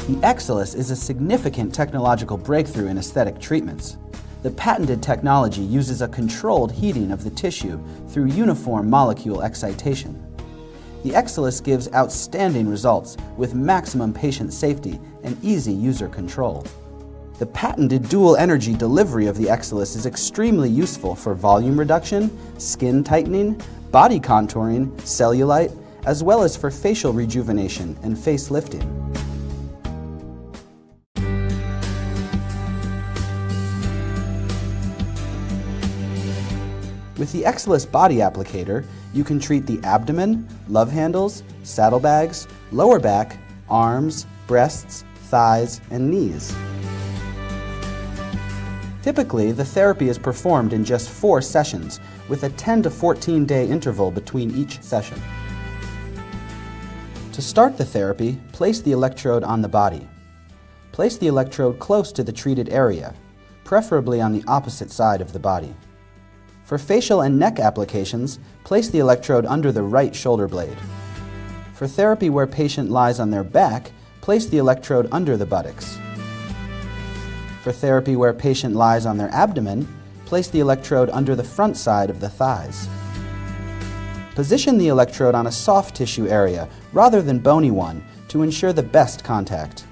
The Exilis is a significant technological breakthrough in aesthetic treatments. The patented technology uses a controlled heating of the tissue through uniform molecule excitation. The Exilis gives outstanding results with maximum patient safety and easy user control. The patented dual energy delivery of the Exilis is extremely useful for volume reduction, skin tightening, body contouring, cellulite, as well as for facial rejuvenation and face lifting. With the Exilis body applicator, you can treat the abdomen, love handles, saddlebags, lower back, arms, breasts, thighs, and knees. Typically, the therapy is performed in just 4 sessions, with a 10 to 14-day interval between each session. To start the therapy, place the electrode on the body. Place the electrode close to the treated area, preferably on the opposite side of the body. For facial and neck applications, place the electrode under the right shoulder blade. For therapy where patient lies on their back, place the electrode under the buttocks. For therapy where patient lies on their abdomen, place the electrode under the front side of the thighs. Position the electrode on a soft tissue area rather than bony one to ensure the best contact.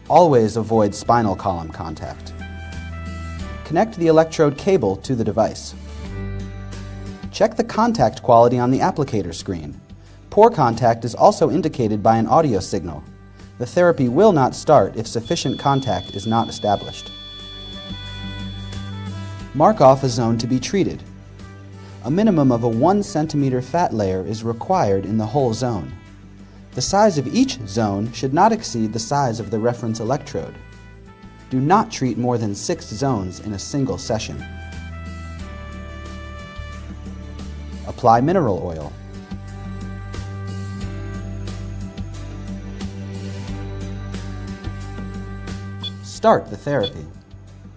Always avoid spinal column contact. Connect the electrode cable to the device. Check the contact quality on the applicator screen. Poor contact is also indicated by an audio signal. The therapy will not start if sufficient contact is not established. Mark off a zone to be treated. A minimum of a 1 centimeter fat layer is required in the whole zone. The size of each zone should not exceed the size of the reference electrode. Do not treat more than 6 zones in a single session. Apply mineral oil. Start the therapy.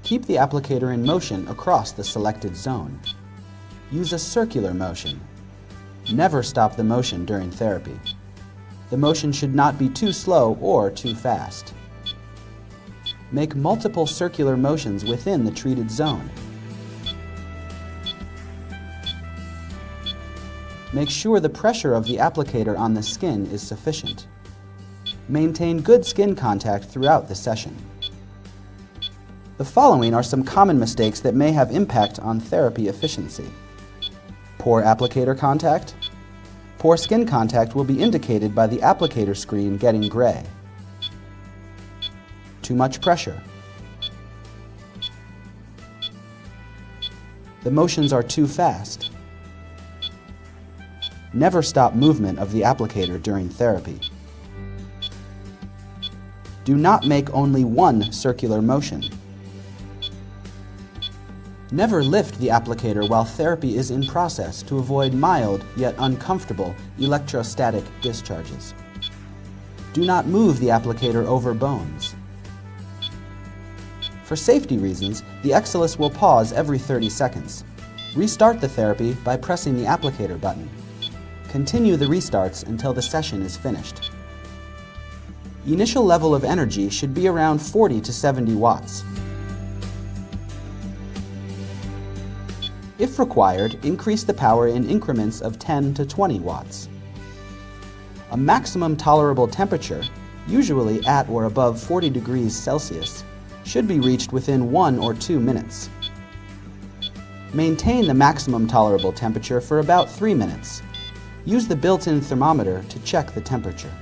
Keep the applicator in motion across the selected zone. Use a circular motion. Never stop the motion during therapy. The motion should not be too slow or too fast. Make multiple circular motions within the treated zone. Make sure the pressure of the applicator on the skin is sufficient. Maintain good skin contact throughout the session. The following are some common mistakes that may have impact on therapy efficiency. Poor applicator contact. Poor skin contact will be indicated by the applicator screen getting gray. Too much pressure. The motions are too fast. Never stop movement of the applicator during therapy. Do not make only one circular motion. Never lift the applicator while therapy is in process to avoid mild yet uncomfortable electrostatic discharges. Do not move the applicator over bones. For safety reasons, the Exilis will pause every 30 seconds. Restart the therapy by pressing the applicator button. Continue the restarts until the session is finished. Initial level of energy should be around 40 to 70 watts. If required, increase the power in increments of 10 to 20 watts. A maximum tolerable temperature, usually at or above 40 degrees Celsius, should be reached within 1 or 2 minutes. Maintain the maximum tolerable temperature for about 3 minutes. Use the built-in thermometer to check the temperature.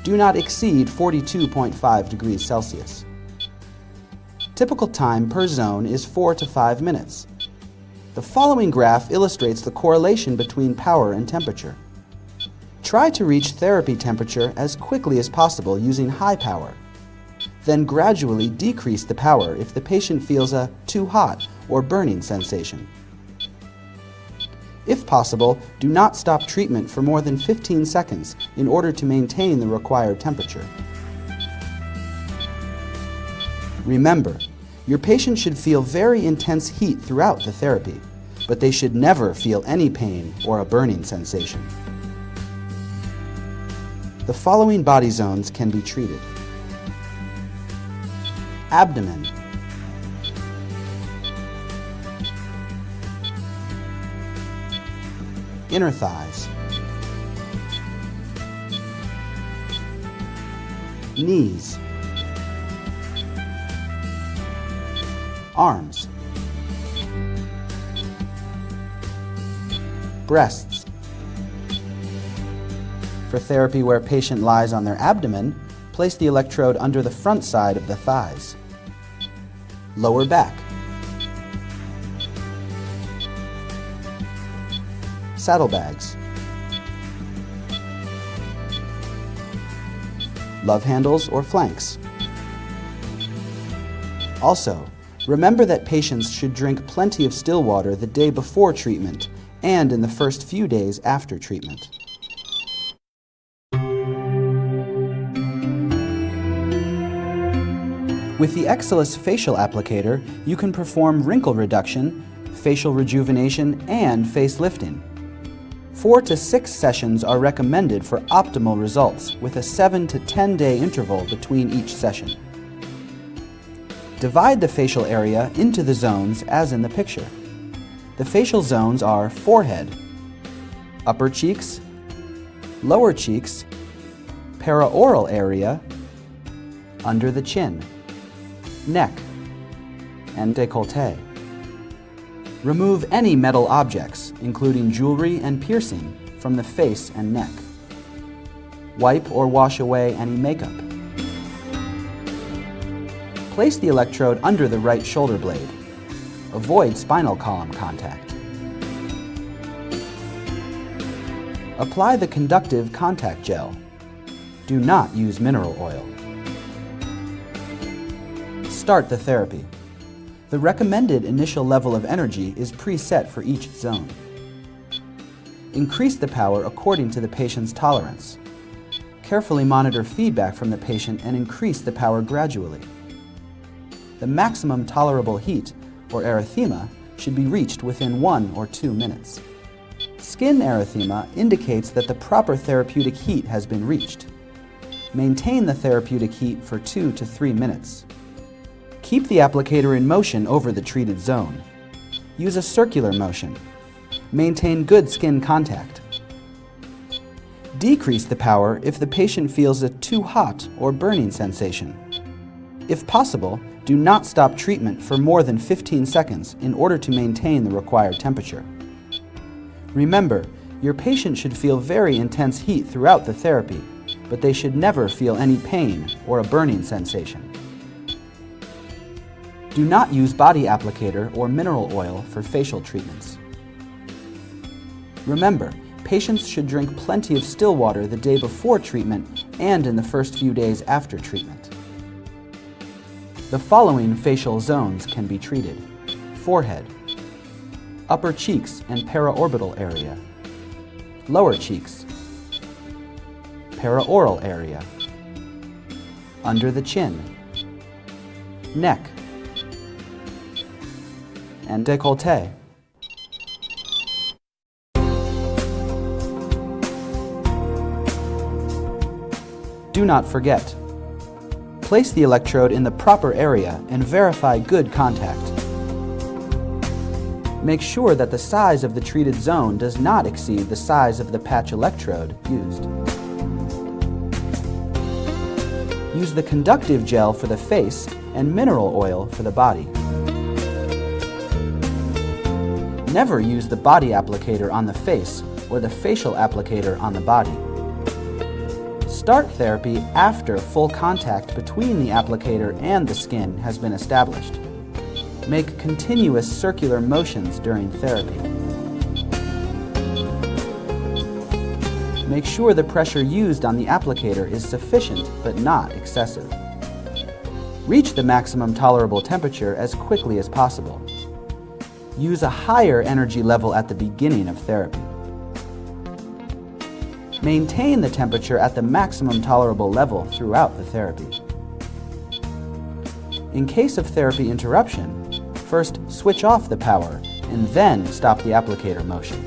Do not exceed 42.5 degrees Celsius. Typical time per zone is 4 to 5 minutes. The following graph illustrates the correlation between power and temperature. Try to reach therapy temperature as quickly as possible using high power. Then gradually decrease the power if the patient feels a too hot or burning sensation. If possible, do not stop treatment for more than 15 seconds in order to maintain the required temperature. Remember, your patient should feel very intense heat throughout the therapy, but they should never feel any pain or a burning sensation. The following body zones can be treated: abdomen, inner thighs, knees, arms, breasts. For therapy where patient lies on their abdomen, place the electrode under the front side of the thighs. Lower back, saddlebags, love handles or flanks. Also, remember that patients should drink plenty of still water the day before treatment and in the first few days after treatment. With the Exilis facial applicator, you can perform wrinkle reduction, facial rejuvenation, and facelifting. 4 to 6 sessions are recommended for optimal results, with a 7 to 10 day interval between each session. Divide the facial area into the zones as in the picture. The facial zones are forehead, upper cheeks, lower cheeks, paraoral area, under the chin, neck, and décolleté. Remove any metal objects, including jewelry and piercing, from the face and neck. Wipe or wash away any makeup. Place the electrode under the right shoulder blade. Avoid spinal column contact. Apply the conductive contact gel. Do not use mineral oil. Start the therapy. The recommended initial level of energy is preset for each zone. Increase the power according to the patient's tolerance. Carefully monitor feedback from the patient and increase the power gradually. The maximum tolerable heat, or erythema, should be reached within 1 or 2 minutes. Skin erythema indicates that the proper therapeutic heat has been reached. Maintain the therapeutic heat for 2 to 3 minutes. Keep the applicator in motion over the treated zone. Use a circular motion. Maintain good skin contact. Decrease the power if the patient feels a too hot or burning sensation. If possible, do not stop treatment for more than 15 seconds in order to maintain the required temperature. Remember, your patient should feel very intense heat throughout the therapy, but they should never feel any pain or a burning sensation. Do not use body applicator or mineral oil for facial treatments. Remember, patients should drink plenty of still water the day before treatment and in the first few days after treatment. The following facial zones can be treated: forehead, upper cheeks and paraorbital area, lower cheeks, paraoral area, under the chin, neck, and décolleté. Do not forget, place the electrode in the proper area and verify good contact. Make sure that the size of the treated zone does not exceed the size of the patch electrode used. Use the conductive gel for the face and mineral oil for the body. Never use the body applicator on the face or the facial applicator on the body. Start therapy after full contact between the applicator and the skin has been established. Make continuous circular motions during therapy. Make sure the pressure used on the applicator is sufficient but not excessive. Reach the maximum tolerable temperature as quickly as possible. Use a higher energy level at the beginning of therapy. Maintain the temperature at the maximum tolerable level throughout the therapy. In case of therapy interruption, first switch off the power and then stop the applicator motion.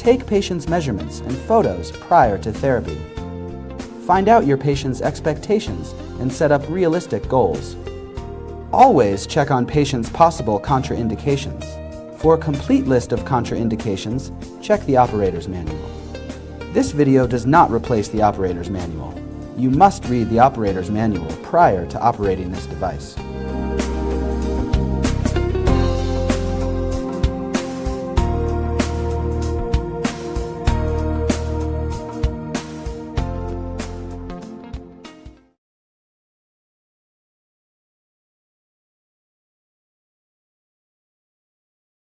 Take patient's measurements and photos prior to therapy. Find out your patient's expectations and set up realistic goals. Always check on patient's possible contraindications. For a complete list of contraindications, check the operator's manual. This video does not replace the operator's manual. You must read the operator's manual prior to operating this device.